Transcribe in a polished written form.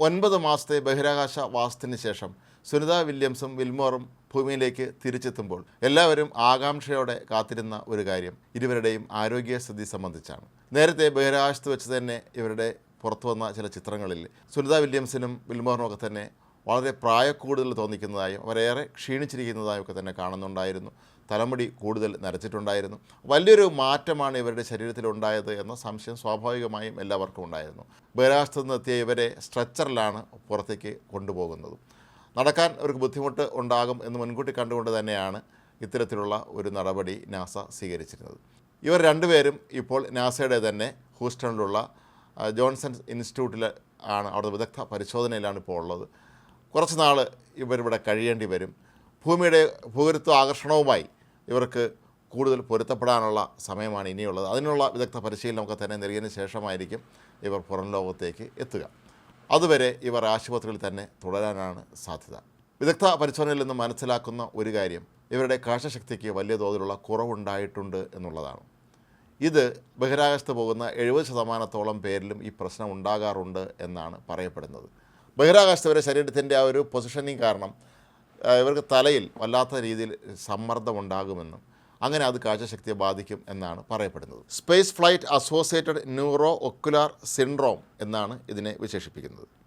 9 മാസത്തെ ബഹിരാകാശ വാസത്തിന് ശേഷം സുനിത വില്യംസും വിൽമോറും ഭൂമിയിലേക്ക് തിരിച്ചെത്തുമ്പോൾ എല്ലാവരും ആകാംക്ഷയോടെ കാത്തിരുന്ന ഒരു കാര്യം ഇരുവരുടെയും ആരോഗ്യസ്ഥിതി സംബന്ധിച്ചാണ്. നേരത്തെ ബഹിരാകാശത്ത് വെച്ച് തന്നെ ഇവരുടെ പുറത്തു വന്ന ചില ചിത്രങ്ങളിൽ സുനിത വില്യംസിനും വിൽമോറിനും ഒക്കെ തന്നെ വളരെ പ്രായക്കൂടുതൽ തോന്നിക്കുന്നതായും അവരേറെ ക്ഷീണിച്ചിരിക്കുന്നതായും ഒക്കെ തന്നെ കാണുന്നുണ്ടായിരുന്നു. തലമുടി കൂടുതൽ നരച്ചിട്ടുണ്ടായിരുന്നു. വലിയൊരു മാറ്റമാണ് ഇവരുടെ ശരീരത്തിലുണ്ടായത് എന്ന സംശയം സ്വാഭാവികമായും എല്ലാവർക്കും ഉണ്ടായിരുന്നു. ബഹിരാകാശത്ത് നിന്നെത്തിയ ഇവരെ സ്ട്രെച്ചറിലാണ് പുറത്തേക്ക് കൊണ്ടുപോകുന്നത്. നടക്കാൻ അവർക്ക് ബുദ്ധിമുട്ട് ഉണ്ടാകും എന്ന് മുൻകൂട്ടി കണ്ടുകൊണ്ട് തന്നെയാണ് ഇത്തരത്തിലുള്ള ഒരു നടപടി നാസ സ്വീകരിച്ചിരുന്നത്. ഇവർ രണ്ടുപേരും ഇപ്പോൾ നാസയുടെ തന്നെ ഹൂസ്റ്റണിലുള്ള ജോൺസൺ ഇൻസ്റ്റിറ്റ്യൂട്ടിൽ ആണ്, അവിടെ വിദഗ്ധ പരിശോധനയിലാണ് ഇപ്പോൾ ഉള്ളത്. കുറച്ച് നാൾ ഇവരിവിടെ കഴിയേണ്ടി വരും. ഭൂമിയുടെ ഭൂഗർഭ ആകർഷണവുമായി ഇവർക്ക് കൂടുതൽ പൊരുത്തപ്പെടാനുള്ള സമയമാണ് ഇനിയുള്ളത്. അതിനുള്ള വിദഗ്ധ പരിശീലനമൊക്കെ തന്നെ നൽകിയതിന് ശേഷമായിരിക്കും ഇവർ പുറം ലോകത്തേക്ക് എത്തുക. അതുവരെ ഇവർ ആശുപത്രിയിൽ തന്നെ തുടരാനാണ് സാധ്യത. വിദഗ്ധ പരിശോധനയിൽ നിന്ന് മനസ്സിലാക്കുന്ന ഒരു കാര്യം ഇവരുടെ കാഴ്ചശക്തിക്ക് വലിയ തോതിലുള്ള കുറവുണ്ടായിട്ടുണ്ട് എന്നുള്ളതാണ്. ഇത് ബഹിരാകാശത്ത് പോകുന്ന 70% പേരിലും ഈ പ്രശ്നം ഉണ്ടാകാറുണ്ട് എന്നാണ് പറയപ്പെടുന്നത്. ബഹിരാകാശത്ത് വരെ ശരീരത്തിൻ്റെ ആ ഒരു പൊസിഷനിങ് കാരണം ഇവർക്ക് തലയിൽ വല്ലാത്ത രീതിയിൽ സമ്മർദ്ദമുണ്ടാകുമെന്നും അങ്ങനെ അത് കാഴ്ചശക്തിയെ ബാധിക്കും എന്നാണ് പറയപ്പെടുന്നത്. Space flight associated neuro ocular syndrome എന്നാണ് ഇതിനെ വിശേഷിപ്പിക്കുന്നത്.